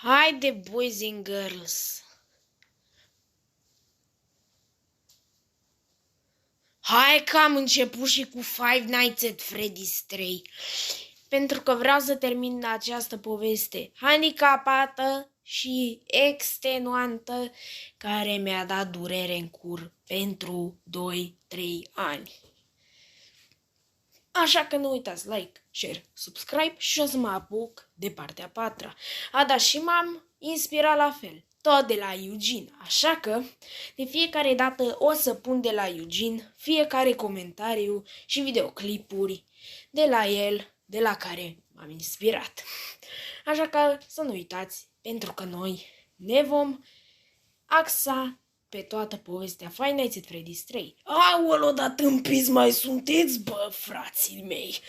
Haide, boys and girls! Hai că am început și cu Five Nights at Freddy's 3, pentru că vreau să termin această poveste handicapată și extenuantă care mi-a dat durere în cur pentru 2-3 ani. Așa că nu uitați like, share, subscribe și o să mă apuc de partea a patra. Da, și m-am inspirat la fel, tot de la Eugene, așa că de fiecare dată o să pun de la Eugene fiecare comentariu și videoclipuri de la el, de la care m-am inspirat. Așa că să nu uitați, pentru că noi ne vom axa pe toată povestea Five Nights at Freddy's 3. Aoleo, dar tâmpiți mai sunteți, bă, frații mei.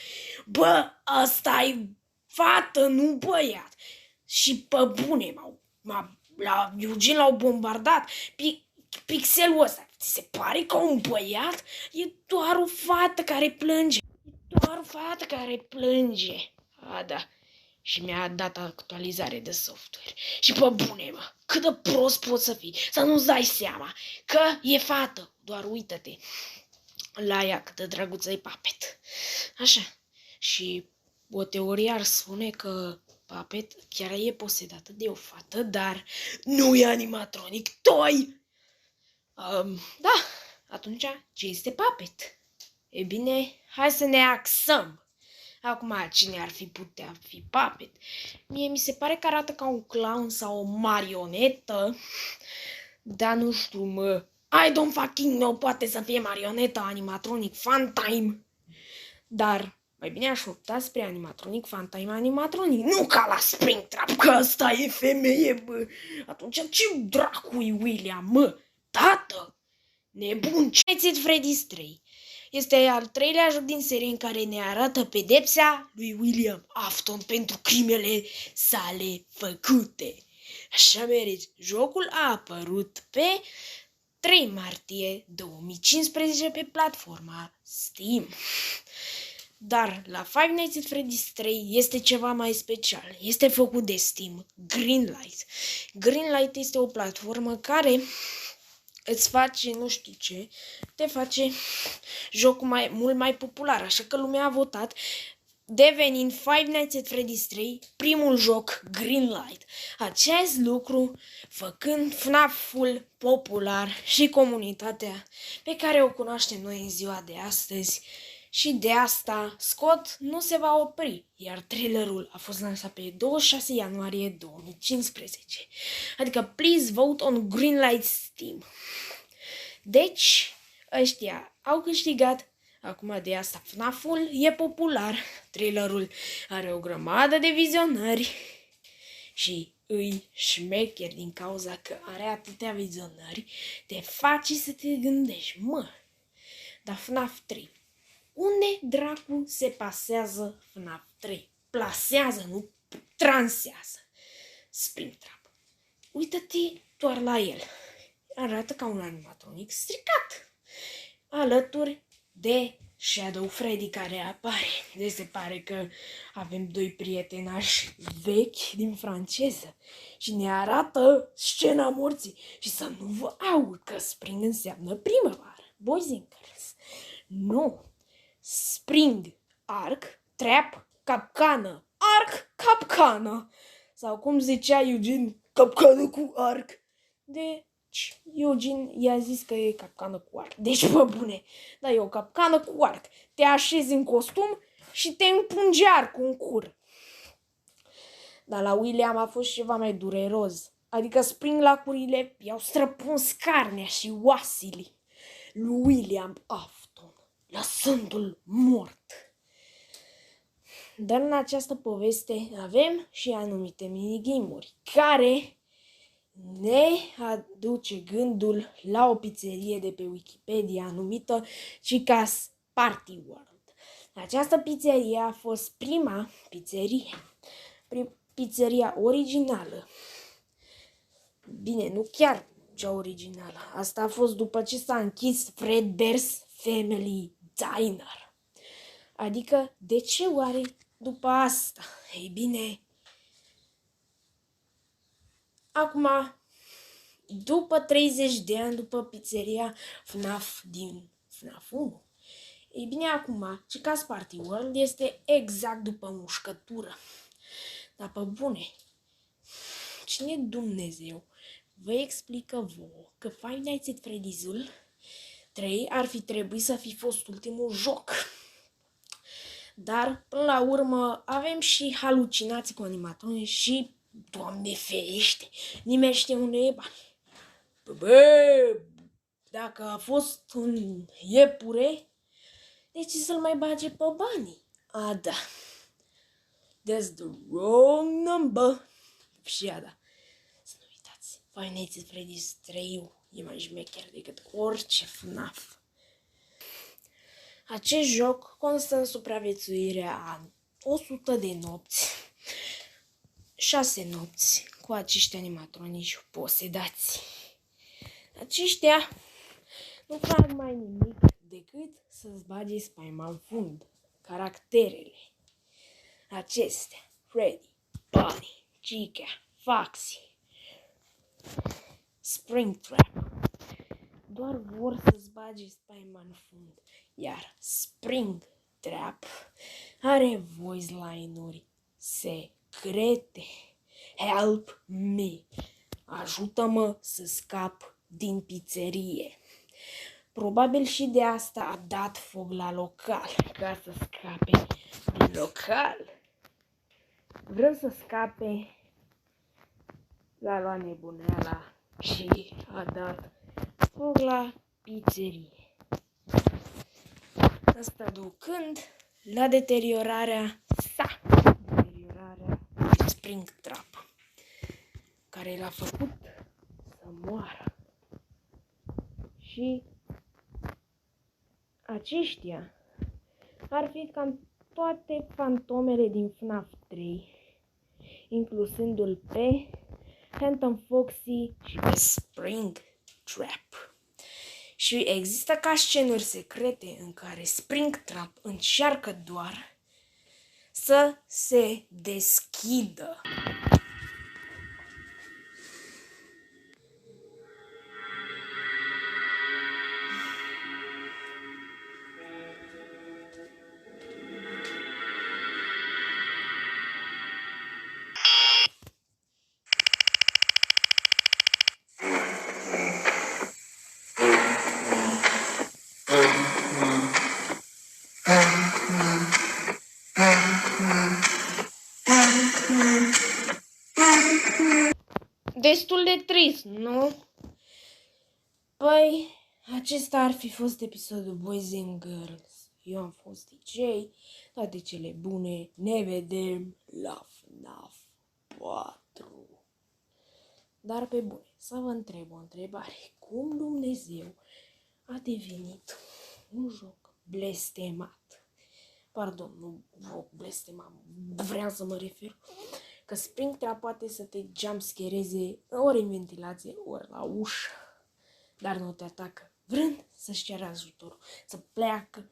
Bă, ăsta-i fată, nu băiat. Și pe bune, la Eugene l-au bombardat. Pixelul ăsta, ți se pare ca un băiat? E doar o fată care plânge. Da. Și mi-a dat actualizare de software. Și pe bune, mă, cât de prost poți să fii, să nu-ți dai seama că e fată. Doar uită-te la ea cât de drăguță e Puppet. Așa. Și o teorie ar spune că Puppet chiar e posedată de o fată, dar nu e animatronic toy. Da, atunci ce este Puppet? E bine, hai să ne axăm. Acum, cine ar fi putea fi Puppet? Mie mi se pare că arată ca un clown sau o marionetă, dar nu știu, mă. I don't fucking know, poate să fie marionetă, animatronic, Funtime. Dar mai bine aș opta spre animatronic, animatronic, nu ca la Springtrap, că ăsta e femeie, bă. Atunci ce dracu-i William, mă? Tată? Nebun, ce-ți Freddy's 3? Este al treilea joc din serie în care ne arată pedepsa lui William Afton pentru crimele sale făcute. Așa merge. Jocul a apărut pe 3 martie 2015 pe platforma Steam. Dar la Five Nights at Freddy's 3 este ceva mai special. Este făcut de Steam, Greenlight. Greenlight este o platformă care îți face nu știu ce, te face jocul mult mai popular, așa că lumea a votat, devenind Five Nights at Freddy's 3 primul joc Greenlight. Acest lucru făcând FNAF-ul popular și comunitatea pe care o cunoaștem noi în ziua de astăzi. Și de asta Scott nu se va opri, iar trailerul a fost lansat pe 26 ianuarie 2015. Adică please vote on Greenlight Steam. Deci, ăștia au câștigat. Acum de asta FNAF-ul e popular, trailerul are o grămadă de vizionări și îi șmecher din cauza că are atâtea vizionări, te face să te gândești, mă, dar FNAF 3, unde dracu se pasează FNAF 3? Plasează, nu transează. Springtrap. Uită-te doar la el. Arată ca un animatronic stricat. Alături de Shadow Freddy care apare. Deci se pare că avem doi prietenași vechi din franceză și ne arată scena morții. Și să nu vă aud că spring înseamnă primăvară. Boys and girls. Nu. Spring, arc, trap, capcană. Arc, capcană. Sau cum zicea Eugene, capcană cu arc. Deci Eugene i-a zis că e capcană cu arc. Deci, bă bune, da, e o capcană cu arc. Te așezi în costum și te împunge arcul în cur. Dar la William a fost ceva mai dureros. Adică springlacurile i-au străpuns carnea și oasele lui William Afton, lăsându-l mort. Dar în această poveste avem și anumite minigame-uri care ne aduce gândul la o pizzerie de pe Wikipedia numită Chica's Party World. Această pizzerie a fost prima pizzeria originală. Bine, nu chiar cea originală. Asta a fost după ce s-a închis Fredbear's Family Diner. Adică, de ce oare după asta? Ei bine, Acum, după 30 de ani, după pizzeria FNAF din FNAF 1, ei bine, acum, Chica's Party World este exact după mușcătură. Dar pe bune, cine Dumnezeu vă explică vouă că Five Nights at Freddy's 3 ar fi trebuit să fi fost ultimul joc? Dar, până la urmă, avem și halucinații cu animatroni și, Doamne ferește, nimeni știe unde e bani. Bă, dacă a fost un iepure, de ce să-l mai bage pe banii? A, da. That's the wrong number. Și da. Să nu uitați, Five Nights at Freddy's 3 e mai șmecher decât orice FNAF. Acest joc constă în supraviețuirea a 100 de nopți, 6 nopți cu acești animatronici posedați. Aceștia nu fac mai nimic decât să-ți bage spaima în fund. Caracterele acestea, Freddy, Bonnie, Chica, Foxy, Springtrap, doar vor să-ți bage spaima în fund. Iar Springtrap are voice line-uri secrete. Help me! Ajută-mă să scap din pizzerie. Probabil și de asta a dat foc la local, ca să scape din local. Vrând să scape, l-a luat nebuneala și a dat foc la pizzerie. Asta ducând la deteriorarea sa, deteriorarea Springtrap, care l-a făcut să moară. Și aceștia ar fi cam toate fantomele din FNAF 3, inclusându-l pe Phantom Foxy și pe Springtrap. Și există ca scenuri secrete în care Springtrap încearcă doar să se deschidă. Destul de trist, nu? Păi, acesta ar fi fost episodul Boys and Girls. Eu am fost DJ, toate cele bune, ne vedem la FNAF 4. Dar pe bune, să vă întreb o întrebare. Cum Dumnezeu a devenit un joc blestemat? Pardon, nu joc blestemat, vreau să mă refer că Springtrap poate să te jumpschereze ori în ventilație, ori la ușă, dar nu te atacă, vrând să-și ceară ajutorul,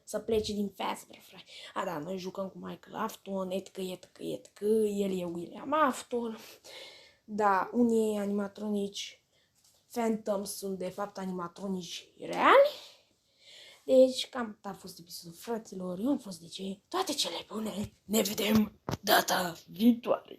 să plece din Fazbear Fry. A, da, noi jucăm cu Michael Afton, etcă, el e William Afton. Da, unii animatronici Phantoms sunt de fapt animatronici reali. Deci, cam a fost episodul, fraților, eu am fost DJ, toate cele bune, ne vedem data viitoare.